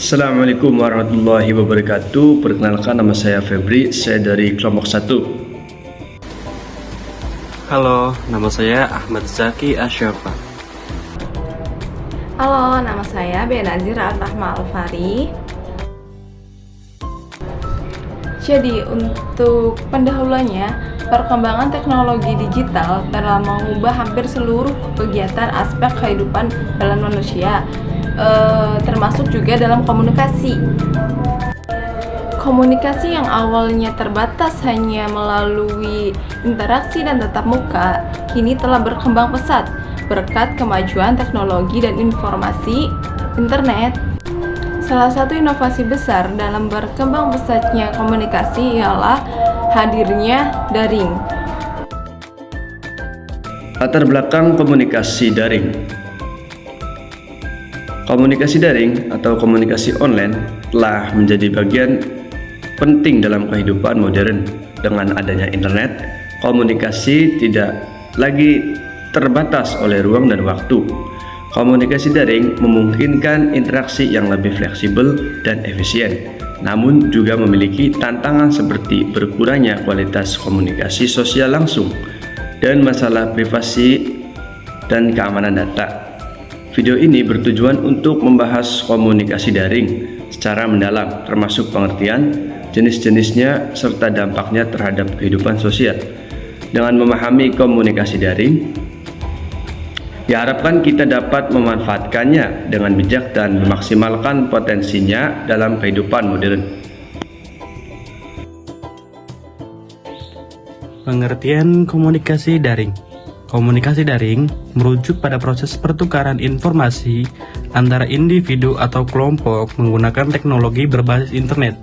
Assalamualaikum warahmatullahi wabarakatuh. Perkenalkan, nama saya Febri, saya dari kelompok 1. Halo, nama saya Ahmad Zaki Asyafa. Halo, nama saya Benazir Al-Rahma Al-Fari. Jadi, untuk pendahulunya, perkembangan teknologi digital telah mengubah hampir seluruh kegiatan aspek kehidupan dalam manusia, termasuk juga dalam komunikasi. Komunikasi yang awalnya terbatas hanya melalui interaksi dan tatap muka, kini telah berkembang pesat berkat kemajuan teknologi dan informasi internet. Salah satu inovasi besar dalam berkembang pesatnya komunikasi ialah hadirnya daring. Latar belakang komunikasi daring. Komunikasi daring atau komunikasi online telah menjadi bagian penting dalam kehidupan modern. Dengan adanya internet, komunikasi tidak lagi terbatas oleh ruang dan waktu. Komunikasi daring memungkinkan interaksi yang lebih fleksibel dan efisien, namun juga memiliki tantangan seperti berkurangnya kualitas komunikasi sosial langsung dan masalah privasi dan keamanan data. Video ini bertujuan untuk membahas komunikasi daring secara mendalam, termasuk pengertian, jenis-jenisnya, serta dampaknya terhadap kehidupan sosial. Dengan memahami komunikasi daring, diharapkan kita dapat memanfaatkannya dengan bijak dan memaksimalkan potensinya dalam kehidupan modern. Pengertian komunikasi daring. Komunikasi daring merujuk pada proses pertukaran informasi antara individu atau kelompok menggunakan teknologi berbasis internet.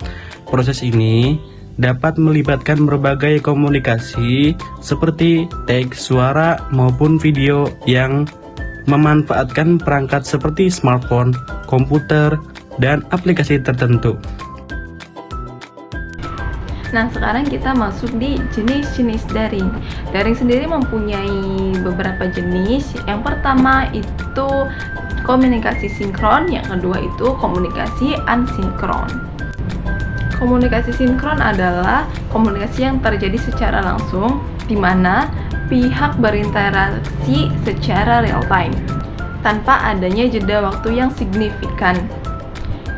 Proses ini dapat melibatkan berbagai komunikasi seperti teks, suara, maupun video yang memanfaatkan perangkat seperti smartphone, komputer, dan aplikasi tertentu. Nah, sekarang kita masuk di jenis-jenis daring. Daring sendiri mempunyai beberapa jenis. Yang pertama itu komunikasi sinkron, yang kedua itu komunikasi asinkron. Komunikasi sinkron adalah komunikasi yang terjadi secara langsung, di mana pihak berinteraksi secara real time, tanpa adanya jeda waktu yang signifikan.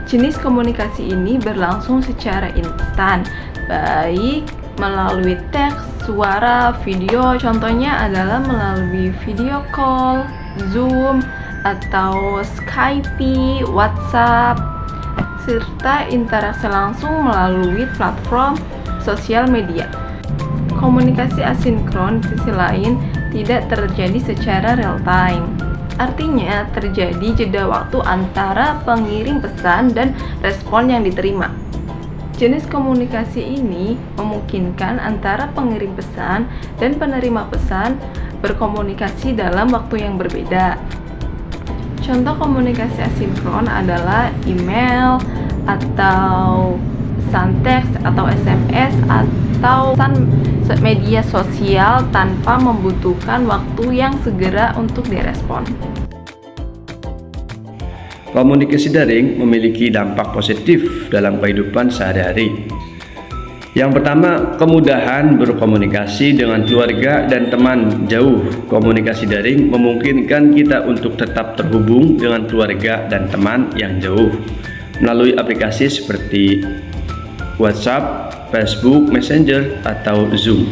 Jenis komunikasi ini berlangsung secara instan, baik melalui teks, suara, video. Contohnya adalah melalui video call, Zoom, atau Skype, WhatsApp, serta interaksi langsung melalui platform sosial media. Komunikasi asinkron di sisi lain tidak terjadi secara real time. Artinya terjadi jeda waktu antara pengirim pesan dan respon yang diterima. Jenis komunikasi ini memungkinkan antara pengirim pesan dan penerima pesan berkomunikasi dalam waktu yang berbeda. Contoh komunikasi asinkron adalah email atau pesan teks atau SMS atau pesan media sosial tanpa membutuhkan waktu yang segera untuk direspon. Komunikasi daring memiliki dampak positif dalam kehidupan sehari-hari. Yang pertama, kemudahan berkomunikasi dengan keluarga dan teman jauh. Komunikasi daring memungkinkan kita untuk tetap terhubung dengan keluarga dan teman yang jauh melalui aplikasi seperti WhatsApp, Facebook, Messenger, atau Zoom.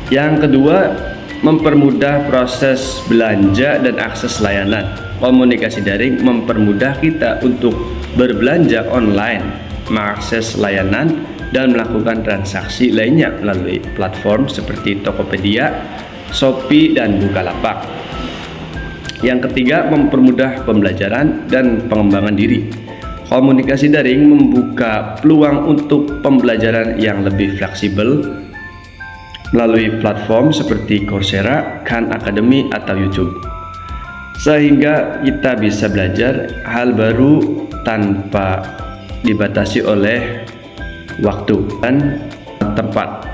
Yang kedua, mempermudah proses belanja dan akses layanan. Komunikasi daring mempermudah kita untuk berbelanja online, mengakses layanan, dan melakukan transaksi lainnya melalui platform seperti Tokopedia, Shopee, dan Bukalapak. Yang ketiga, mempermudah pembelajaran dan pengembangan diri. Komunikasi daring membuka peluang untuk pembelajaran yang lebih fleksibel melalui platform seperti Coursera, Khan Academy, atau YouTube, sehingga kita bisa belajar hal baru tanpa dibatasi oleh waktu dan tempat.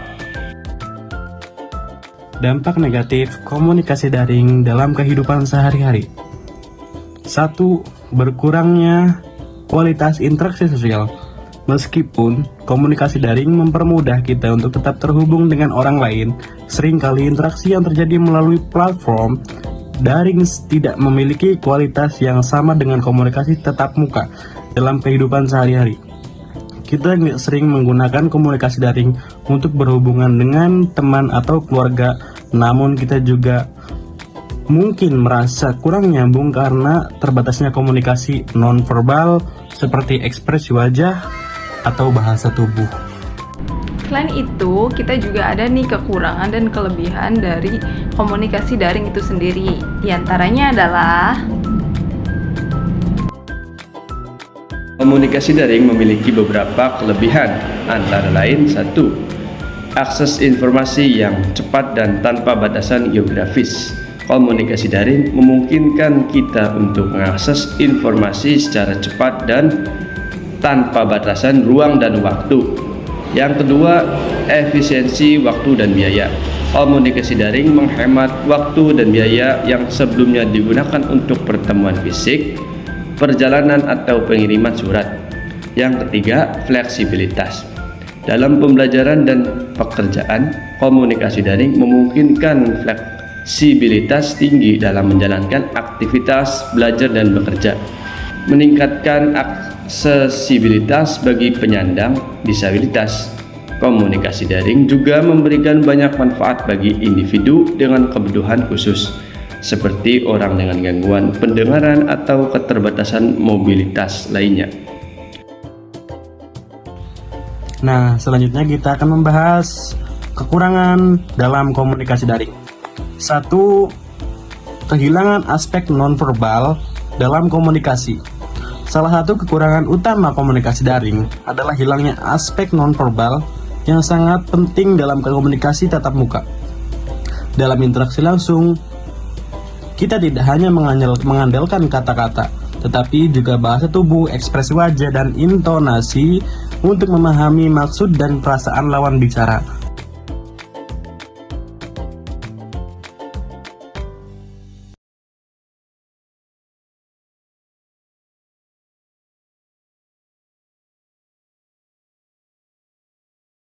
Dampak negatif komunikasi daring dalam kehidupan sehari-hari. 1. Berkurangnya kualitas interaksi sosial. Meskipun komunikasi daring mempermudah kita untuk tetap terhubung dengan orang lain, seringkali interaksi yang terjadi melalui platform daring tidak memiliki kualitas yang sama dengan komunikasi tatap muka dalam kehidupan sehari-hari. Kita sering menggunakan komunikasi daring untuk berhubungan dengan teman atau keluarga, namun kita juga mungkin merasa kurang nyambung karena terbatasnya komunikasi nonverbal seperti ekspresi wajah atau bahasa tubuh. Selain itu, kita juga ada nih kekurangan dan kelebihan dari komunikasi daring itu sendiri. Di antaranya adalah Komunikasi daring memiliki beberapa kelebihan, antara lain 1. Akses informasi yang cepat dan tanpa batasan geografis. Komunikasi daring memungkinkan kita untuk mengakses informasi secara cepat dan tanpa batasan ruang dan waktu. Yang kedua, efisiensi waktu dan biaya. Komunikasi daring menghemat waktu dan biaya yang sebelumnya digunakan untuk pertemuan fisik, perjalanan, atau pengiriman surat. Yang ketiga, fleksibilitas. Dalam pembelajaran dan pekerjaan, komunikasi daring memungkinkan fleksibilitas tinggi dalam menjalankan aktivitas belajar dan bekerja, meningkatkan aksesibilitas bagi penyandang disabilitas. Komunikasi daring juga memberikan banyak manfaat bagi individu dengan kebutuhan khusus, seperti orang dengan gangguan pendengaran atau keterbatasan mobilitas lainnya. Nah, selanjutnya kita akan membahas kekurangan dalam komunikasi daring. 1. Kehilangan aspek nonverbal dalam komunikasi. Salah satu kekurangan utama komunikasi daring adalah hilangnya aspek nonverbal yang sangat penting dalam komunikasi tatap muka. Dalam interaksi langsung, kita tidak hanya mengandalkan kata-kata, tetapi juga bahasa tubuh, ekspresi wajah, dan intonasi untuk memahami maksud dan perasaan lawan bicara.